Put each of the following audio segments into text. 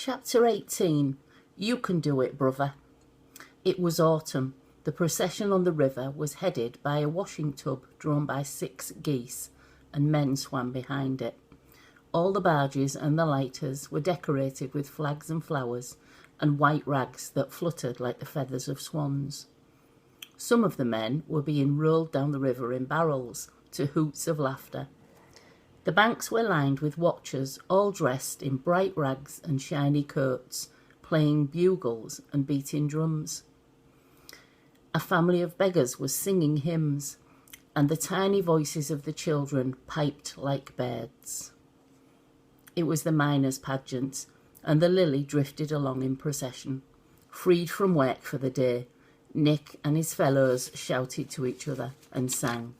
Chapter 18. You Can Do It, Brother. It was autumn. The procession on the river was headed by a washing tub drawn by 6 geese, and men swam behind it. All the barges and the lighters were decorated with flags and flowers, and white rags that fluttered like the feathers of swans. Some of the men were being rolled down the river in barrels, to hoots of laughter. The banks were lined with watchers, all dressed in bright rags and shiny coats, playing bugles and beating drums. A family of beggars was singing hymns, and the tiny voices of the children piped like birds. It was the miners' pageant, and the Lily drifted along in procession. Freed from work for the day, Nick and his fellows shouted to each other and sang.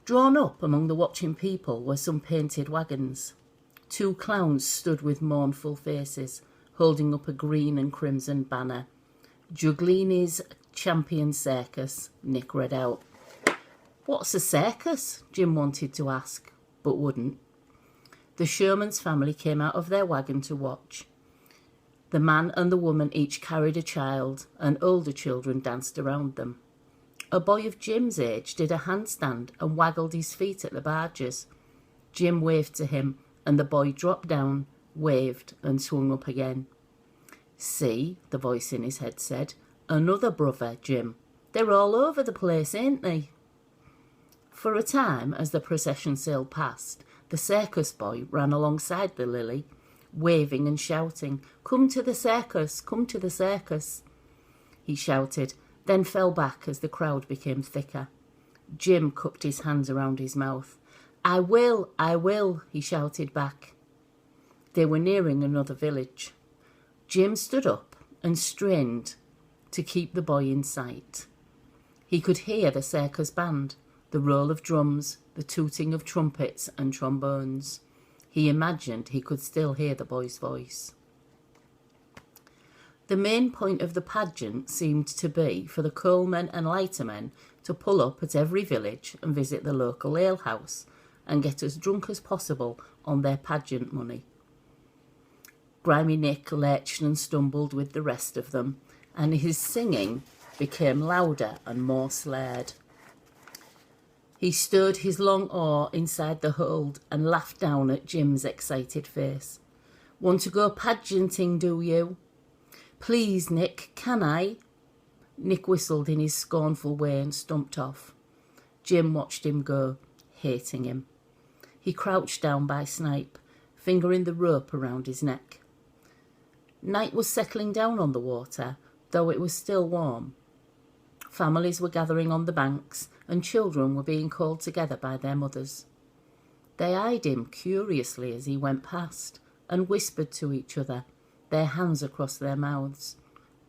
Drawn up among the watching people were some painted wagons. 2 clowns stood with mournful faces, holding up a green and crimson banner. Giuglini's Champion Circus, Nick read out. What's a circus? Jim wanted to ask, but wouldn't. The Sherman's family came out of their wagon to watch. The man and the woman each carried a child, and older children danced around them. A boy of Jim's age did a handstand and waggled his feet at the barges. Jim waved to him, and the boy dropped down, waved, and swung up again. See, the voice in his head said, another brother, Jim. They're all over the place, ain't they? For a time, as the procession sailed past, the circus boy ran alongside the Lily, waving and shouting, Come to the circus, come to the circus. He shouted, then fell back as the crowd became thicker. Jim cupped his hands around his mouth. I will, he shouted back. They were nearing another village. Jim stood up and strained to keep the boy in sight. He could hear the circus band, the roll of drums, the tooting of trumpets and trombones. He imagined he could still hear the boy's voice. The main point of the pageant seemed to be for the coalmen and lightermen to pull up at every village and visit the local alehouse and get as drunk as possible on their pageant money. Grimy Nick lurched and stumbled with the rest of them, and his singing became louder and more slurred. He stirred his long oar inside the hold and laughed down at Jim's excited face. Want to go pageanting, do you? Please, Nick, can I? Nick whistled in his scornful way and stumped off. Jim watched him go, hating him. He crouched down by Snipe, fingering the rope around his neck. Night was settling down on the water, though it was still warm. Families were gathering on the banks, and children were being called together by their mothers. They eyed him curiously as he went past, and whispered to each other, their hands across their mouths.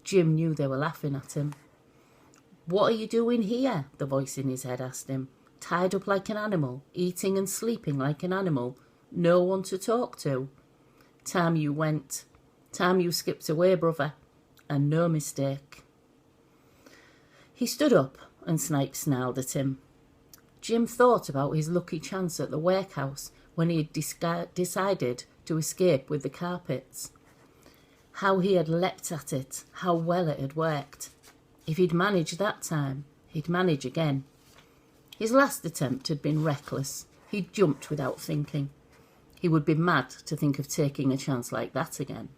Jim knew they were laughing at him. What are you doing here? The voice in his head asked him. Tied up like an animal, eating and sleeping like an animal, no one to talk to. Time you went, time you skipped away, brother, and no mistake. He stood up and Snipe snarled at him. Jim thought about his lucky chance at the workhouse when he had decided to escape with the carpets. How he had leapt at it, how well it had worked. If he'd managed that time, he'd manage again. His last attempt had been reckless. He'd jumped without thinking. He would be mad to think of taking a chance like that again.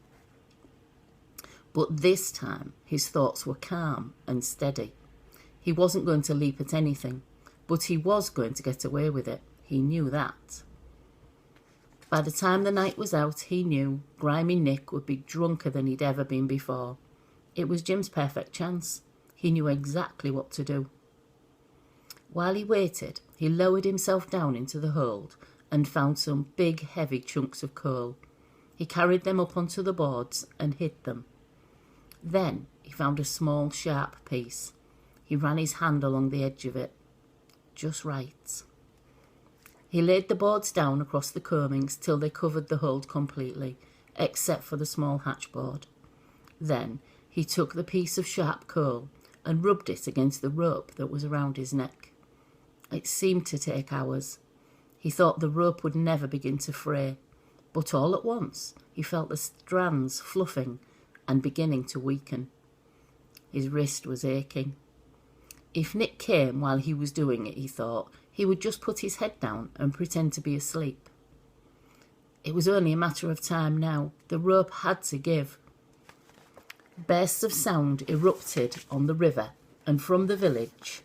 But this time, his thoughts were calm and steady. He wasn't going to leap at anything, but he was going to get away with it. He knew that. By the time the night was out, he knew Grimy Nick would be drunker than he'd ever been before. It was Jim's perfect chance. He knew exactly what to do. While he waited, he lowered himself down into the hold and found some big, heavy chunks of coal. He carried them up onto the boards and hid them. Then he found a small, sharp piece. He ran his hand along the edge of it. Just right. He laid the boards down across the coamings till they covered the hold completely, except for the small hatchboard. Then he took the piece of sharp coal and rubbed it against the rope that was around his neck. It seemed to take hours. He thought the rope would never begin to fray, But all at once he felt the strands fluffing and beginning to weaken. His wrist was aching. If Nick came while he was doing it, he thought, he would just put his head down and pretend to be asleep. It was only a matter of time now. The rope had to give. Bursts of sound erupted on the river and from the village.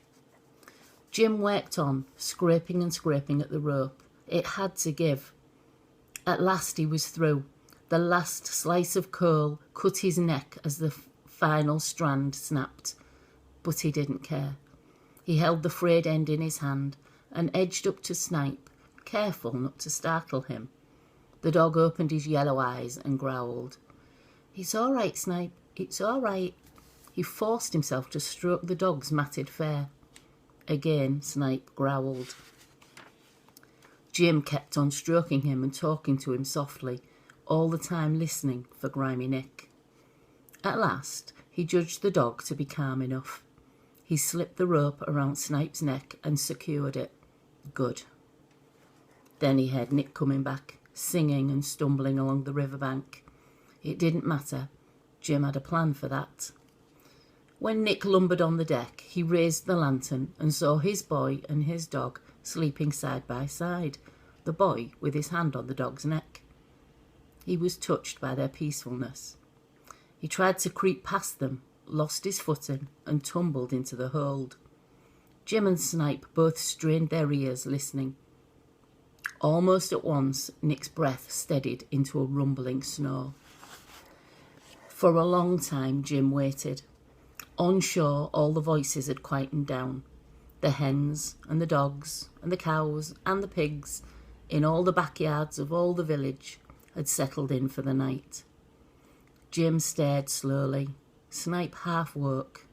Jim worked on, scraping and scraping at the rope. It had to give. At last he was through. The last slice of coal cut his neck as the final strand snapped. But he didn't care. He held the frayed end in his hand and edged up to Snipe, careful not to startle him. The dog opened his yellow eyes and growled. "It's all right, Snipe, it's all right." He forced himself to stroke the dog's matted fur. Again, Snipe growled. Jim kept on stroking him and talking to him softly, all the time listening for Grimy Nick. At last, he judged the dog to be calm enough. He slipped the rope around Snipe's neck and secured it. Good. Then he heard Nick coming back, singing and stumbling along the riverbank. It didn't matter. Jim had a plan for that. When Nick lumbered on the deck, he raised the lantern and saw his boy and his dog sleeping side by side, the boy with his hand on the dog's neck. He was touched by their peacefulness. He tried to creep past them, lost his footing, and tumbled into the hold. Jim and Snipe both strained their ears, listening. Almost at once, Nick's breath steadied into a rumbling snore. For a long time, Jim waited. On shore, all the voices had quietened down. The hens and the dogs and the cows and the pigs in all the backyards of all the village had settled in for the night. Jim stared slowly. Snipe half woke.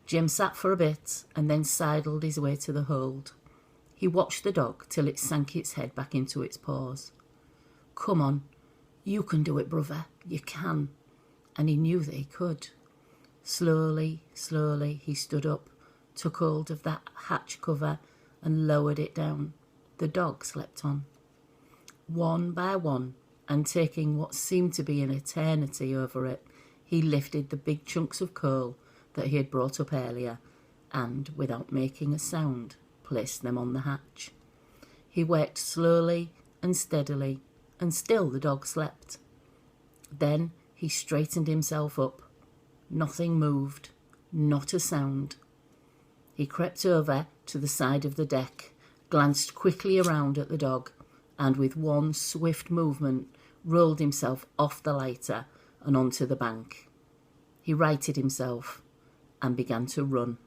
Jim sat for a bit and then sidled his way to the hold. He watched the dog till it sank its head back into its paws. "Come on, you can do it, brother, you can." And he knew that he could. Slowly, slowly, he stood up, took hold of that hatch cover and lowered it down. The dog slept on. One by one, and taking what seemed to be an eternity over it, he lifted the big chunks of coal that he had brought up earlier and, without making a sound, placed them on the hatch. He worked slowly and steadily, and still the dog slept. Then he straightened himself up. Nothing moved, not a sound. He crept over to the side of the deck, glanced quickly around at the dog, and with one swift movement rolled himself off the lighter and onto the bank. He righted himself and began to run.